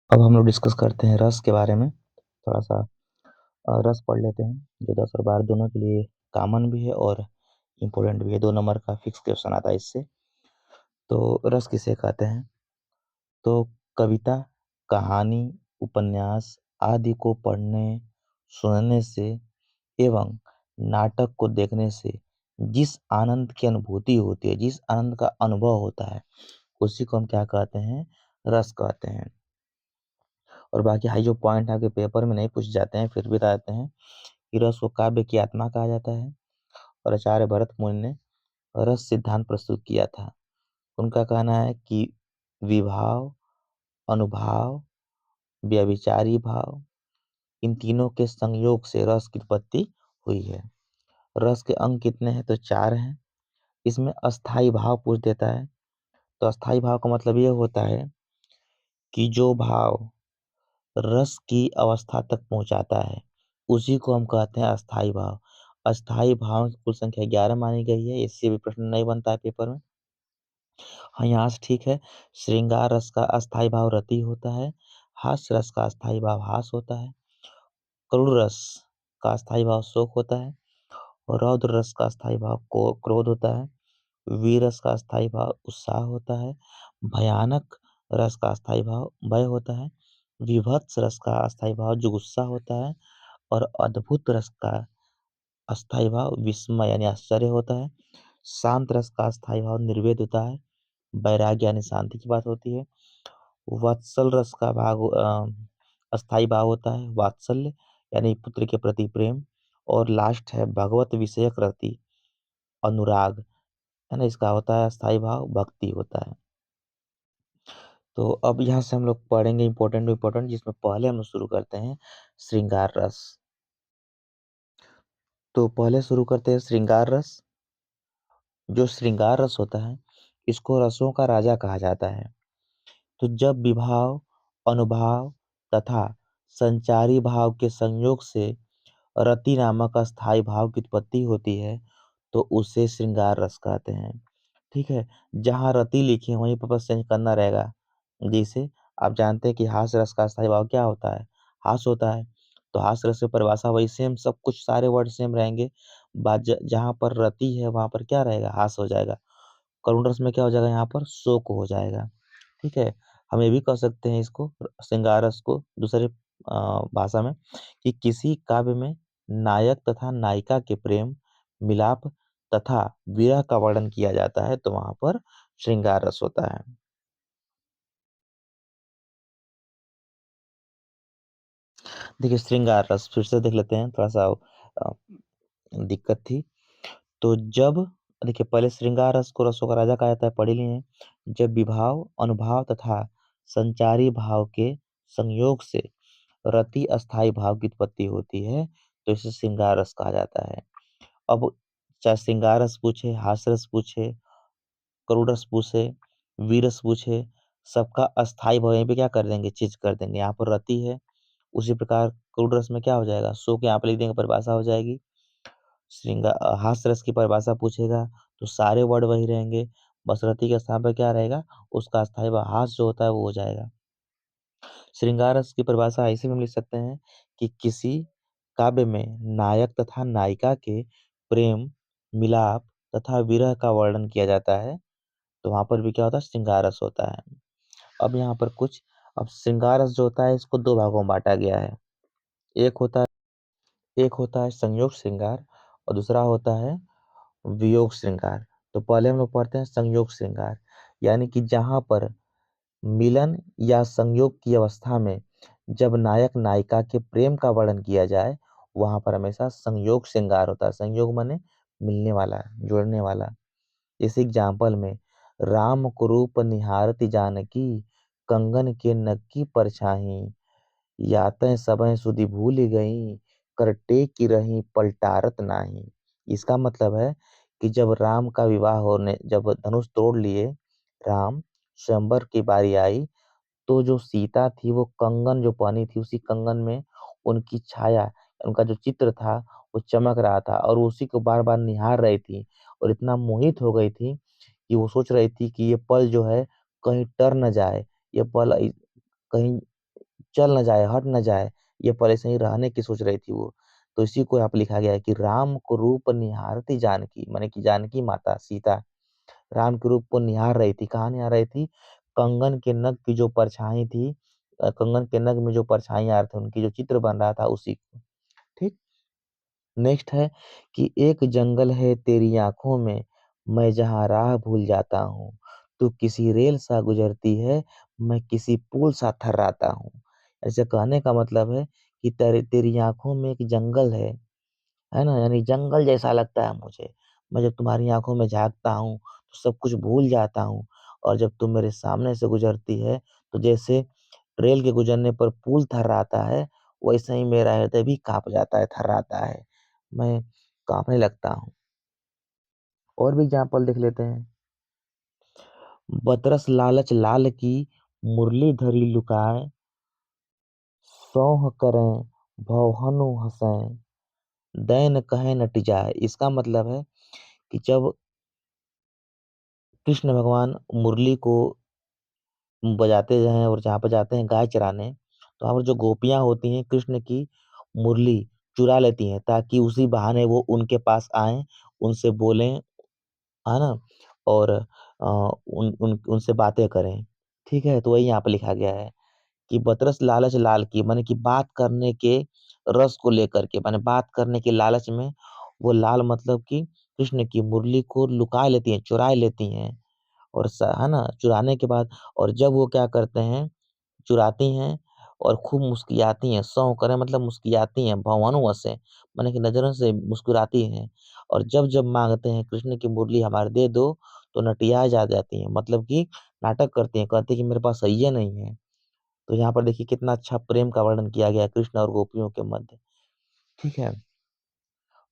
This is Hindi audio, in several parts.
अब हम लोग डिस्कस करते हैं रस के बारे में। थोड़ा सा रस पढ़ लेते हैं, जो 10 और 12 दोनों के लिए कॉमन भी है और इम्पोर्टेंट भी है। 2 नंबर का फिक्स क्वेश्चन आता है इससे। तो रस किसे कहते हैं? तो कविता, कहानी, उपन्यास आदि को पढ़ने, सुनने से एवं नाटक को देखने से जिस आनंद की अनुभूति होती है, जिस आनंद का अनुभव होता है, उसी को हम क्या कहते हैं? रस कहते हैं। और बाकी हाई जो पॉइंट आपके पेपर में नहीं पूछे जाते हैं, फिर भी बता देते हैं कि रस को काव्य की आत्मा कहा जाता है। और आचार्य भरत मुनि ने रस सिद्धांत प्रस्तुत किया था। उनका कहना है कि विभाव, अनुभाव, व्यभिचारी भाव, इन तीनों के संयोग से रस की उत्पत्ति हुई है। रस के अंग कितने हैं? तो 4 हैं। इसमें अस्थाई भाव पूछ देता है। तो अस्थाई भाव का मतलब ये होता है कि जो भाव रस की अवस्था तक पहुंचाता है, उसी को हम कहते हैं अस्थाई भाव। अस्थाई भाव की कुल संख्या 11 मानी गई है। इससे भी प्रश्न नहीं बनता है पेपर में। हाँ, यहाँ से ठीक है। श्रृंगार रस का अस्थाई भाव रति होता है। हास्य रस का अस्थाई भाव हास होता है। करुण रस का अस्थाई भाव शोक होता है। और रौद्र रस का अस्थाई भाव क्रोध होता है। वीर रस का अस्थाई भाव उत्साह होता है। भयानक रस का अस्थाई भाव भय होता है। विभत्स रस का अस्थाई भाव जुगुस्सा होता है। और अद्भुत रस का अस्थाई भाव विस्मय यानी आश्चर्य होता है। शांत रस का अस्थाई भाव निर्वेद होता है। वैराग्य यानी शांति की बात होती है। वत्सल रस का भाग अस्थाई भाव होता है वात्सल्य यानी पुत्र के प्रति प्रेम। और लास्ट है भगवत विषयक रति अनुराग, है ना, इसका होता है अस्थाई भाव भक्ति होता है। तो अब यहाँ से हम लोग पढ़ेंगे इंपॉर्टेंट जिसमें पहले हम लोग शुरू करते हैं श्रृंगार रस। तो पहले शुरू करते हैं श्रृंगार रस। जो श्रृंगार रस होता है, इसको रसों का राजा कहा जाता है। तो जब विभाव, अनुभाव तथा संचारी भाव के संयोग से रति नामक अस्थाई भाव की उत्पत्ति होती है, तो उसे श्रृंगार रस कहते हैं। ठीक है। जहाँ रति लिखी है वहीं पर बस चेंज करना रहेगा। जैसे आप जानते हैं कि हास्य रस का अस्थाई भाव क्या होता है? हास होता है। तो हास्य रस की परिभाषा वही सेम, सब कुछ सारे वर्ड सेम रहेंगे। बात जहाँ पर रति है वहां पर क्या रहेगा? हास हो जाएगा। करुण रस में क्या हो जाएगा? यहाँ पर शोक हो जाएगा। ठीक है। हम ये भी कह सकते हैं इसको श्रृंगार रस को दूसरे भाषा में कि किसी काव्य में नायक तथा नायिका के प्रेम, मिलाप तथा विरह का वर्णन किया जाता है, तो वहां पर श्रृंगार रस होता है। देखिए श्रृंगार रस फिर से देख लेते हैं, थोड़ा सा अ, दिक्कत थी। तो जब देखिए पहले श्रृंगार रस को रसों का राजा कहा जाता है, पढ़ ही लिए हैं। जब विभाव, अनुभाव तथा संचारी भाव के संयोग से रति अस्थाई भाव की उत्पत्ति होती है, तो इसे श्रृंगार रस कहा जाता है। अब चाहे श्रृंगार रस पूछे, हास रस पूछे, करुण रस पूछे, वीर रस पूछे, सबका अस्थाई भाव यहीं पे क्या कर देंगे? चेंज कर देंगे। यहाँ पर रति है, उसी प्रकार करुण रस में क्या हो जाएगा? शोक यहाँ पे लिख देंगे, परिभाषा हो जाएगी। हास्य रस की परिभाषा पूछेगा तो सारे वर्ड वही रहेंगे। बस रति के स्थान पर क्या रहेगा? उसका अस्थाई भाव हास जो होता है वो हो जाएगा। श्रृंगार रस की परिभाषा ऐसे भी हम लिख सकते हैं कि किसी काव्य में नायक तथा नायिका के प्रेम, मिलाप तथा विरह का वर्णन किया जाता है, तो वहां पर भी क्या होता है? श्रृंगार रस होता है। अब यहाँ पर कुछ अब श्रृंगार रस जो होता है इसको 2 भागों में बांटा गया है। एक होता एक होता है संयोग श्रृंगार और दूसरा होता है वियोग श्रृंगार। तो पहले हम लोग पढ़ते हैं संयोग श्रृंगार, यानी कि जहां पर मिलन या संयोग की अवस्था में जब नायक नायिका के प्रेम का वर्णन किया जाए, वहां पर हमेशा संयोग श्रृंगार होता है। संयोग माने मिलने वाला, जोड़ने वाला। इस एग्जाम्पल में राम कुरूप निहारति जानकी, कंगन के नक्की परछाई, यातें सबह सुधि भूल गई, कर टेक रही पलटारत नाही। इसका मतलब है कि जब राम का विवाह होने, जब धनुष तोड़ लिए राम, स्वयंवर की बारी आई, तो जो सीता थी वो कंगन जो पहनी थी, उसी कंगन में उनकी छाया, उनका जो चित्र था वो चमक रहा था और उसी को बार बार निहार रही थी। और इतना मोहित हो गई थी कि वो सोच रही थी कि ये पल जो है कहीं टर न जाए, ये पल कहीं चल ना जाए, हट ना जाए, ये पल ऐसे ही रहने की सोच रही थी वो। तो इसी को यहाँ पे लिखा गया है कि राम को रूप निहारती जानकी, माने कि जानकी माता सीता राम के रूप को निहार रही थी। कहाँ निहार रही थी? कंगन के नग की जो परछाई थी, कंगन के नग में जो परछाई आ रहे थे, उनकी जो चित्र बन रहा था उसी को। ठीक। नेक्स्ट है कि एक जंगल है तेरी आंखों में, मैं जहाँ राह भूल जाता हूँ। तू किसी रेल सा गुजरती है, मैं किसी पुल सा थर्राता हूँ। ऐसे कहने का मतलब है कि तेरी तेरी आंखों में एक जंगल है ना? यानी जंगल जैसा लगता है मुझे। मैं जब तुम्हारी आँखों में झाँकता हूँ, तो सब कुछ भूल जाता हूँ और जब तुम मेरे सामने से गुज़रती है, तो जैसे रेल के गुज़रने पर पुल थर्राता है, वैसे ही मेरा हृदय भी काँप जाता है, थर्राता है। मैं काँपने लगता हूँ। और भी एग्ज़ाम्पल देख लेते हैं। बतरस लालच लाल की, मुरली धरी लुकाए, सौंह करें भवहनु हँसें, दैन कहें न टिजाए। इसका मतलब है कि जब कृष्ण भगवान मुरली को बजाते हैं और जहाँ पे जाते हैं गाय चराने, तो वहाँ पर जो गोपियाँ होती हैं कृष्ण की मुरली चुरा लेती हैं ताकि उसी बहाने वो उनके पास आएँ, उनसे बोलें, है ना? और उन उन उनसे बातें करें। ठीक है? तो वही यहाँ पे लिखा गया है कि बतरस लालच लाल की, माने कि बात करने के रस को लेकर के, माने बात करने के लालच में वो लाल मतलब कि कृष्ण की मुरली को लुका लेती हैं, चुरा लेती हैं। और है ना? चुराने के बाद और जब वो क्या करते हैं, चुराती हैं और खूब मुस्कुराती हैं, सौं करें मतलब मुस्कुराती हैं, भौवनों से, माने कि नज़रों से मुस्कुराती हैं और जब-जब माँगते हैं कृष्ण की मुरली हमारे दे दो, तो नटिया जा जाती हैं, मतलब कि नाटक करती हैं, कहती हैं कि मेरे पास है नहीं है। तो यहाँ पर देखिए कितना अच्छा प्रेम का वर्णन किया गया है कृष्ण और गोपियों के मध्य, ठीक है?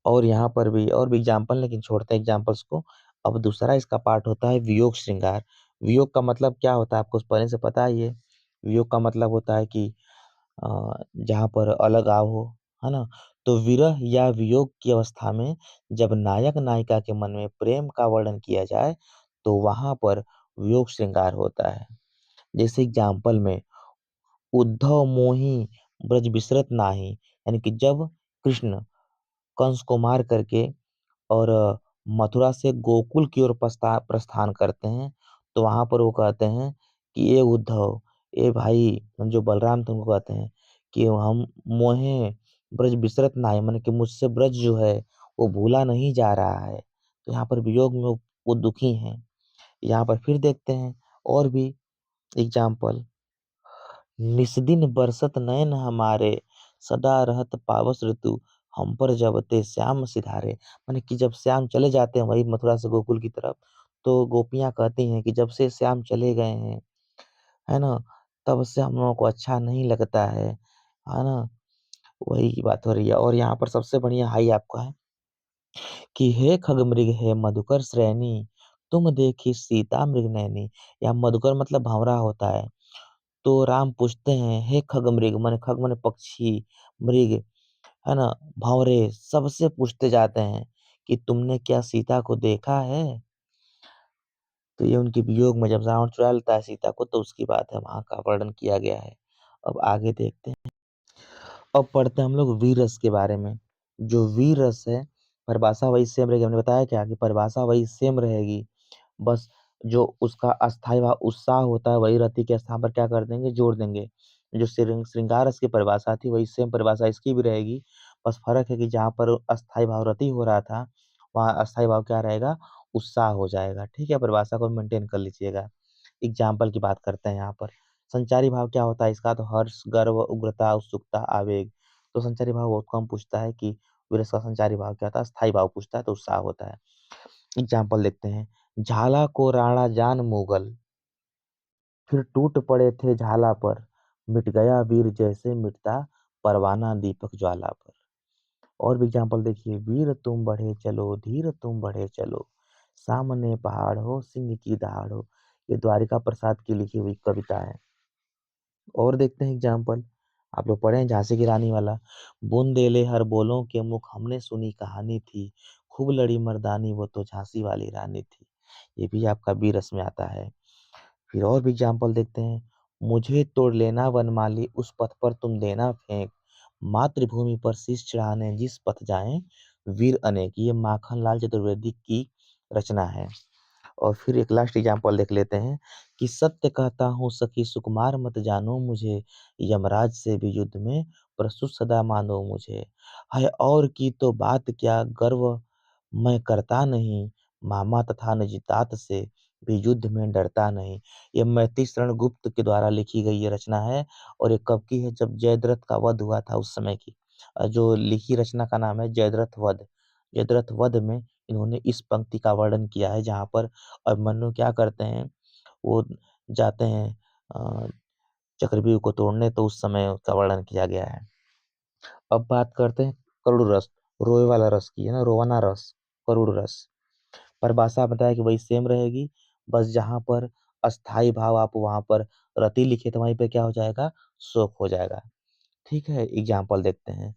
और यहाँ पर भी और भी एग्ज़ाम्पल लेकिन छोड़ते हैं एग्ज़ाम्पल्स को। अब दूसरा इसका पार्ट होता है वियोग श्रृंगार। वियोग का मतलब क्या होता है आपको पहले से पता ही है। वियोग का मतलब होता है कि जहाँ पर अलगाव हो, है ना? तो विरह या वियोग की अवस्था में जब नायक-नायिका के मन में प्रेम का वर्णन किया जाए, तो वहाँ पर वियोग श्रृंगार होता है। जैसे एग्ज़ाम्पल में उद्धव मोहि ब्रज बिसरत नाहि, यानी कि जब कृष्ण कंस को मार करके और मथुरा से गोकुल की ओर प्रस्थान करते हैं, तो वहाँ पर वो कहते हैं कि ए उद्धव, ए भाई जो बलराम थे उनको कहते हैं कि हम मोहे ब्रज बिसरत नाहि, माने कि मुझसे ब्रज जो है वो भूला नहीं जा रहा है। तो यहाँ पर वियोग में वो दुखी हैं। यहाँ पर फिर देखते हैं और भी एग्ज़ाम्पल निस्दिन बरसत नयन हमारे, सदा रहत पावस ऋतु, हम पर जब ते श्याम सिधारे। माने कि जब श्याम चले जाते हैं वही मथुरा से गोकुल की तरफ, तो गोपियाँ कहती हैं कि जब से श्याम चले गए हैं, है ना? तब से हम लोगों को अच्छा नहीं लगता है ना? वही की बात हो रही है और यहाँ पर सबसे बढ़िया हाई आपका है कि हे खगमृग हे मधुकर श्रेणी, तुम देखी सीता मृग नैनी। यहाँ मधुकर मतलब भँवरा होता है। तो राम पूछते हैं, हे खगमृग माने खग माने पक्षी, मृग, है ना? भँवरे सबसे पूछते जाते हैं कि तुमने क्या सीता को देखा है? तो ये उनके वियोग में जब रावण चुरा लेता है सीता को तो उसकी बात है, वहाँ का वर्णन किया गया है। अब आगे देखते हैं। अब पढ़ते हैं हम लोग वीर रस के बारे में। जो वीर रस है, परिभाषा वही सेम रहेगी। हमने बताया क्या कि परिभाषा वही सेम रहेगी। बस जो उसका अस्थायी भाव उत्साह होता है वही रति के स्थान पर क्या कर देंगे जोड़ देंगे। जो श्रृंगार रस की परिभाषा थी वही सेम परिभाषा इसकी भी रहेगी। बस फ़र्क है कि जहाँ पर अस्थायी भाव रति हो रहा था, वहाँ अस्थायी भाव क्या रहेगा उत्साह हो जाएगा। ठीक है? परिभाषा को मेंटेन कर लीजिएगा। एग्ज़ाम्पल की बात करते हैं यहाँ पर। संचारी भाव क्या होता है इसका तो हर्ष, गर्व, उग्रता, उत्सुकता, आवेग। तो संचारी भाव बहुत कम पूछता है कि वीरस का संचारी भाव क्या होता है, स्थायी भाव पूछता है तो उत्साह होता है। एग्ज़ाम्पल देखते हैं। झाला को राणा जान मुगल, फिर टूट पड़े थे झाला पर, मिट गया वीर जैसे मिटता परवाना दीपक ज्वाला पर। और भी एग्ज़ाम्पल देखिए, वीर तुम बढ़े चलो, धीर तुम बढ़े चलो, सामने पहाड़ हो, सिंह की दहाड़ हो। ये द्वारिका प्रसाद की लिखी हुई कविता है। और देखते हैं एग्ज़ाम्पल, आप लोग पढ़े हैं झांसी की रानी वाला, बुंदेले हर बोलों के मुख हमने सुनी कहानी थी, खूब लड़ी मर्दानी वो तो झांसी वाली रानी थी। ये भी आपका बी रस में आता है। फिर और भी एग्ज़ाम्पल देखते हैं, मुझे तोड़ लेना वनमाली उस पथ पर तुम देना फेंक, मातृभूमि पर शीश चढ़ाने जिस पथ जाएँ वीर अनेक। ये माखनलाल चतुर्वेदी की रचना है। और फिर एक लास्ट एग्जाम्पल देख लेते हैं कि सत्य कहता हूँ सखी सुकुमार मत जानो मुझे, यमराज से भी युद्ध में प्रस्तुत सदा मानो मुझे। है और की तो बात क्या गर्व मैं करता नहीं, मामा तथा निजतात से भी युद्ध में डरता नहीं। ये मैथिली शरण गुप्त के द्वारा लिखी गई ये रचना है और ये कब की है, जब जयद्रथ का वध हुआ था उस समय की। जो लिखी रचना का नाम है जयद्रथ वध। जयद्रथ वध में इन्होंने इस पंक्ति का वर्णन किया है जहाँ पर अभिमन्यु क्या करते हैं, वो जाते हैं अ, चक्रव्यूह को तोड़ने, तो उस समय उसका वर्णन किया गया है। अब बात करते हैं करुड़ रस, रोए वाला रस की, है ना, रोवाना रस, करुड़ रस। परिभाषा बताया कि वही सेम रहेगी, बस जहाँ पर अस्थाई भाव आप वहाँ पर रति लिखे तो वहीं पे क्या हो जाएगा, शोक हो जाएगा। ठीक है, एग्जाम्पल देखते हैं।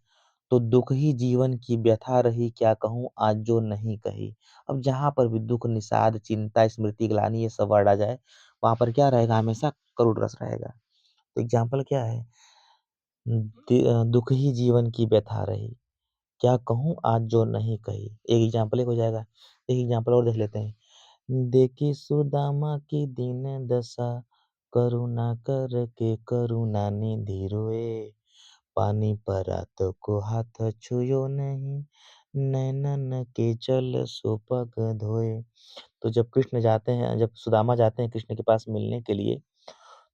तो दुख ही जीवन की व्यथा रही क्या कहूँ आज जो नहीं कही। अब जहाँ पर भी दुख, निषाद, चिंता, स्मृति, ग्लानि ये सब वर्ड आ जाए, वहाँ पर क्या रहेगा, हमेशा करुण रस रहेगा। तो एग्जाम्पल क्या है, दुख ही जीवन की व्यथा रही, क्या कहूँ आज जो नहीं कही। एक एग्जाम्पल एक हो जाएगा। एक एग्जाम्पल और देख लेते हैं। देखी सुदामा की दीन दशा, करुणा करके करुणा निधि रोए, पानी परा तो को हाथ छुयो नहीं, नैनन के जल सो पग धोए। तो जब कृष्ण जाते हैं, जब सुदामा जाते हैं कृष्ण के पास मिलने के लिए,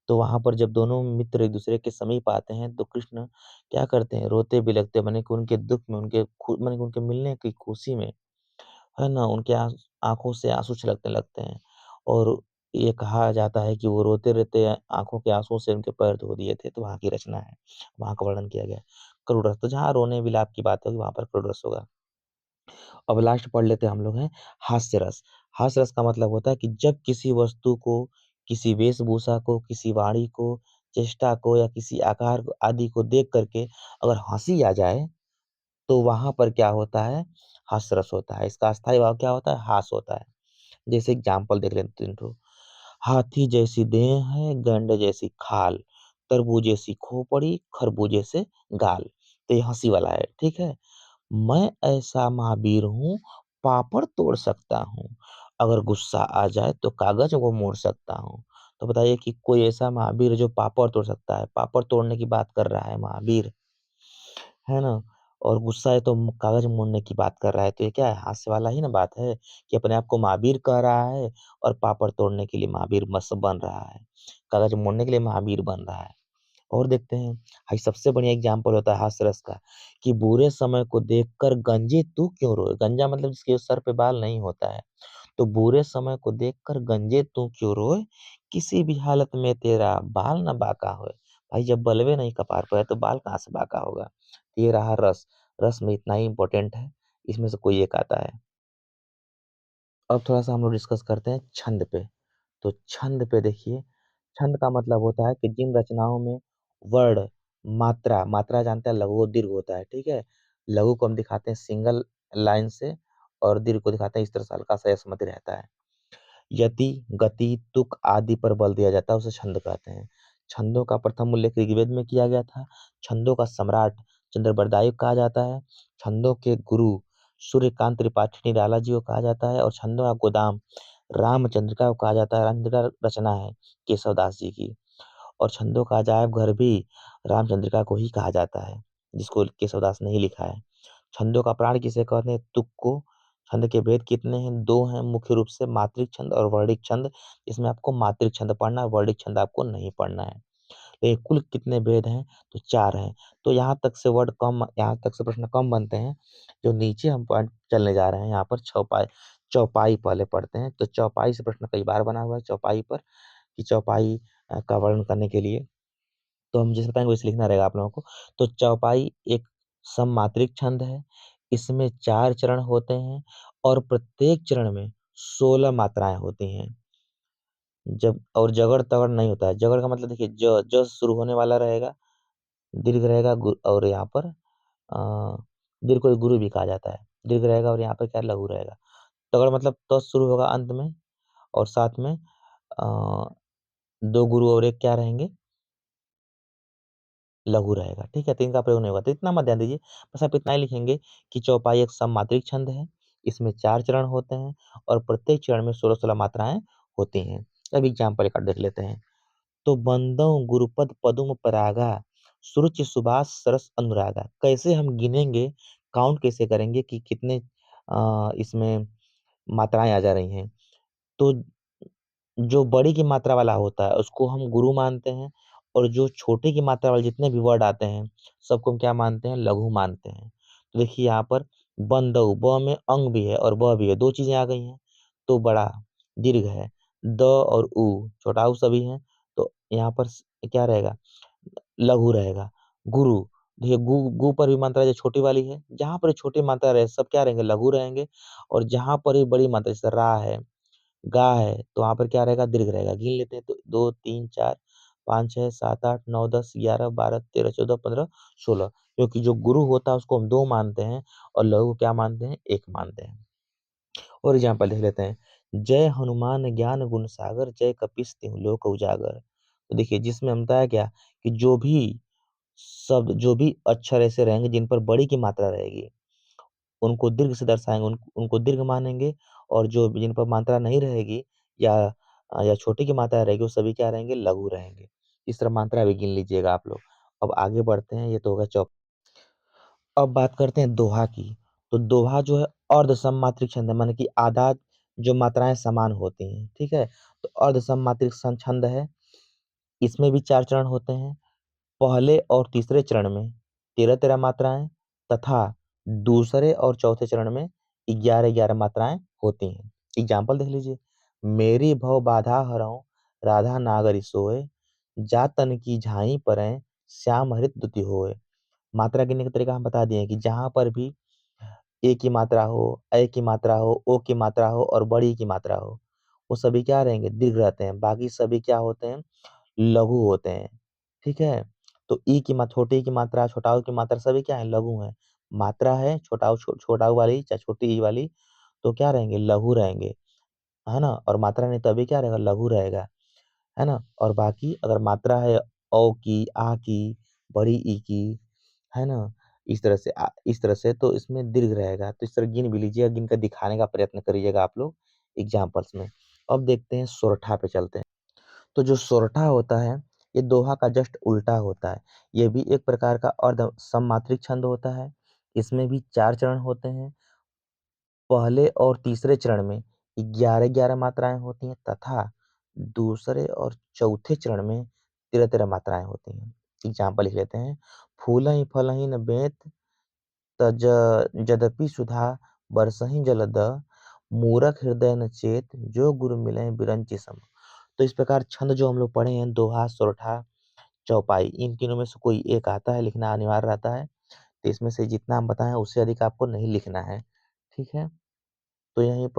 तो वहां पर जब दोनों मित्र एक दूसरे के समीप आते हैं तो कृष्ण क्या करते हैं, रोते बिलखते, माने कि उनके दुख में, माने कि उनके मिलने की खुशी में, है ना, उनके आंखों से आंसू छलकने लगते हैं। और ये कहा जाता है कि वो रोते रहते आंखों के आंसू से उनके पैर धो दिए थे। तो वहां की रचना है, वहां का वर्णन किया गया है। करुण रस, तो जहाँ रोने विलाप की बात होगी वहां पर करुण रस होगा। अब लास्ट पढ़ लेते हैं हम लोग हैं हास्य रस। हास्य रस का मतलब होता है कि जब किसी वस्तु को, किसी वेशभूषा को, किसी वाणी को, चेष्टा को या किसी आकार आदि को देख करके अगर हंसी आ जाए, तो वहां पर क्या होता है, हास्य रस होता है। इसका अस्थायी भाव क्या होता है, हास होता है। जैसे एग्जाम्पल देख लेते हैं तो, हाथी जैसी देह है, गंड जैसी खाल, तरबूजे सी खोपड़ी, खरबूजे से गाल। तो ये हंसी वाला है, ठीक है। मैं ऐसा महावीर हूँ, पापड़ तोड़ सकता हूँ, अगर गुस्सा आ जाए तो कागज वो मोड़ सकता हूँ। तो बताइए कि कोई ऐसा महावीर है जो पापड़ तोड़ सकता है, पापड़ तोड़ने की बात कर रहा है महावीर, है ना? और गुस्सा है तो कागज मोड़ने की बात कर रहा है, तो ये क्या है, हास्य वाला ही ना बात है कि अपने आप को महावीर कह रहा है और पापड़ तोड़ने के लिए महावीर मस बन रहा है, कागज मोड़ने के लिए महावीर बन रहा है। और देखते हैं, भाई सबसे बढ़िया एग्जाम्पल होता है हास्य रस का, कि बुरे समय को देखकर गंजे तू क्यों रोए। गंजा मतलब जिसके सर पे बाल नहीं होता है। तो बुरे समय को देखकर गंजे तू क्यों रोए, किसी भी हालत में तेरा बाल न बांका होए। भाई जब बलवे नहीं कपार पर है तो बाल कहाँ से बांका होगा। ये रहा रस। रस में इतना ही इंपॉर्टेंट है, इसमें से कोई एक आता है। अब थोड़ा सा हम लोग डिस्कस करते हैं छंद पे। तो छंद पे देखिए, छंद का मतलब होता है कि जिन रचनाओं में वर्ण, मात्रा, मात्रा जानते हैं लघु और दीर्घ होता है, ठीक है। लघु को हम दिखाते हैं सिंगल लाइन से, और दीर्घ को दिखाते हैं इस तरह से हल्का सा यसमति रहता है। यति, गति, तुक आदि पर बल दिया जाता है, उसे छंद कहते हैं। छंदों का प्रथम उल्लेख ऋग्वेद में किया गया था। छंदों का सम्राट चंद्रबरदायु कहा जाता है। छंदों के गुरु सूर्यकांत त्रिपाठी निराला जी को कहा जाता है। और छंदों का गोदाम रामचंद्रिका को कहा जाता है। रामचंद्रिका रचना है केशवदास जी की। और छंदों का अजायब घर भी रामचंद्रिका को ही कहा जाता है, जिसको केशवदास ने ही लिखा है। छंदों का प्राण किसे कहते हैं, तुक को। छंद के भेद कितने हैं, दो हैं मुख्य रूप से, मात्रिक छंद और वर्णिक छंद। इसमें आपको मात्रिक छंद पढ़ना है, वर्णिक छंद आपको नहीं पढ़ना है। लेकिन कुल कितने भेद हैं, तो चार हैं। तो यहाँ तक से वर्ड कम, यहाँ तक से प्रश्न कम बनते हैं। जो नीचे हम पॉइंट चलने जा रहे हैं, यहाँ पर चौपाई, चौपाई पहले पढ़ते हैं। तो चौपाई से प्रश्न कई बार बना हुआ है चौपाई पर, कि चौपाई का वर्णन करने के लिए तो हम जैसे बताएंगे वैसे लिखना रहेगा आप लोगों को। तो चौपाई एक सममात्रिक छंद है। इसमें चार चरण होते हैं और प्रत्येक चरण में 16 मात्राएं होती हैं। जब और जगड़ तगड़ नहीं होता है। जगड़ का मतलब देखिए, ज से शुरू होने वाला रहेगा, दीर्घ रहेगा, और यहाँ पर दीर्घ को गुरु भी कहा जाता है। दीर्घ रहेगा और यहाँ पर क्या लघु रहेगा। तगड़ मतलब तो शुरू होगा अंत में, और साथ में 2 गुरु और 1 क्या रहेंगे? लघु रहेगा, ठीक है? तो इनका प्रयोग नहीं होगा। तो इतना मत ध्यान दीजिए, बस आप इतना ही लिखेंगे कि चौपाई एक सममात्रिक छंद है, इसमें 4 चरण होते हैं और प्रत्येक चरण में 16-16 मात्राएँ होती हैं। अब एग्ज़ाम्पल एक और देख लेते हैं। तो बंदों गुरुपद पदुम परागा, सुरुचि सुबास सरस अनुरागा। कैसे हम गिनेंगे, काउंट कैसे करेंगे कि कितने इसमें मात्राएँ आ जा रही हैं? तो जो बड़ी की मात्रा वाला होता है उसको हम गुरु मानते हैं और जो छोटे की मात्रा वाले जितने भी वर्ड आते हैं सबको हम क्या मानते हैं? लघु मानते हैं। तो देखिए यहाँ पर बंदउ, ब में अंग भी है और ब भी है, 2 चीज़ें आ गई हैं। तो बड़ा दीर्घ है, द और उ छोटा उ सभी हैं। तो यहाँ पर क्या रहेगा? लघु रहेगा। गुरु, देखिए गु गु पर भी मात्रा जो छोटी वाली है, जहाँ पर छोटी मात्रा रहे सब क्या रहेंगे? लघु रहेंगे और जहाँ पर भी बड़ी मात्रा जैसे रा है, गा है, तो वहाँ पर क्या रहेगा? दीर्घ रहेगा। गिन लेते हैं तो 2, 3, 4, 5, 6, 7, 8, 9, 10, 11, 12, 13, 14, 15, 16 क्योंकि जो गुरु होता है उसको हम 2 मानते हैं और लघु क्या मानते हैं? 1 मानते हैं। और एग्ज़ाम्पल देख लेते हैं। जय हनुमान ज्ञान गुण सागर, जय कपीस तिहुँ लोक उजागर। तो देखिए जिसमें हम बताया क्या कि जो भी शब्द, जो भी अक्षर ऐसे रहेंगे जिन पर बड़ी की मात्रा रहेगी उनको दीर्घ से दर्शाएँगे, उनको दीर्घ मानेंगे और जो जिन पर मात्रा नहीं रहेगी या या छोटी की मात्रा रहेगी, वो सभी क्या रहेंगे? लघु रहेंगे। इस तरह मात्रा भी गिन लीजिएगा आप लोग। अब आगे बढ़ते हैं, ये तो होगा अब बात करते हैं दोहा की। तो दोहा जो है अर्ध सममात्रिक छंद है, माने कि आधा जो मात्राएँ समान होती हैं, ठीक है? तो अर्ध सममात्रिक छंद है, इसमें भी 4 चरण होते हैं। पहले और तीसरे चरण में 13-13 मात्राएँ तथा दूसरे और चौथे चरण में 11-11 मात्राएँ होती हैं। एग्ज़ाम्पल देख लीजिए। मेरी भव बाधा हरऊँ, राधा नागरी सोय, जा तन की झाई परै, श्याम हरित द्युति होय। मात्रा गिनने का तरीका हम बता दिए हैं कि जहाँ पर भी ए की मात्रा हो, ऐ की मात्रा हो, ओ की मात्रा हो और बड़ी की मात्रा हो, वो सभी क्या रहेंगे? दीर्घ रहते हैं। बाकी सभी क्या होते हैं? लघु होते हैं, ठीक है? तो ई की छोटी की मात्रा, छोटा ऊ की मात्रा सभी क्या है? लघु हैं। मात्रा है छोटा ऊ छोटा ऊ वाली चाहे छोटी ई वाली तो क्या रहेंगे? लघु रहेंगे, है ना? और मात्रा नहीं तभी क्या रहेगा? लघु रहेगा, है ना? और बाकी अगर मात्रा है औ की, आ की, बड़ी ई की, है ना? इस तरह से तो इसमें दीर्घ रहेगा। तो इस तरह गिन भी लीजिएगा, गिन कर दिखाने का प्रयत्न करिएगा आप लोग एग्ज़ाम्पल्स में। अब देखते हैं सोरठा पे चलते हैं। तो जो सोरठा होता है, ये दोहा का जस्ट उल्टा होता है। ये भी एक प्रकार का अर्ध सममात्रिक छंद होता है। इसमें भी 4 चरण होते हैं। पहले और तीसरे चरण में 11-11 मात्राएँ होती हैं तथा दूसरे और चौथे चरण में 13-13 मात्राएँ होती हैं। एग्ज़ाम्पल लिख लेते हैं। फूलहि फलहि न बेत तज जदपि सुधा बरसहि जलद, मूरख हृदय न चेत, जो गुरु मिलहि बिरंचि सम। तो इस प्रकार छंद जो हम लोग पढ़े हैं दोहा, सोरठा, चौपाई इन तीनों में से कोई एक आता है, लिखना अनिवार्य रहता है। तो इसमें से जितना हम बताएँ उससे अधिक आपको नहीं लिखना है। ठीक है? तो यहीं प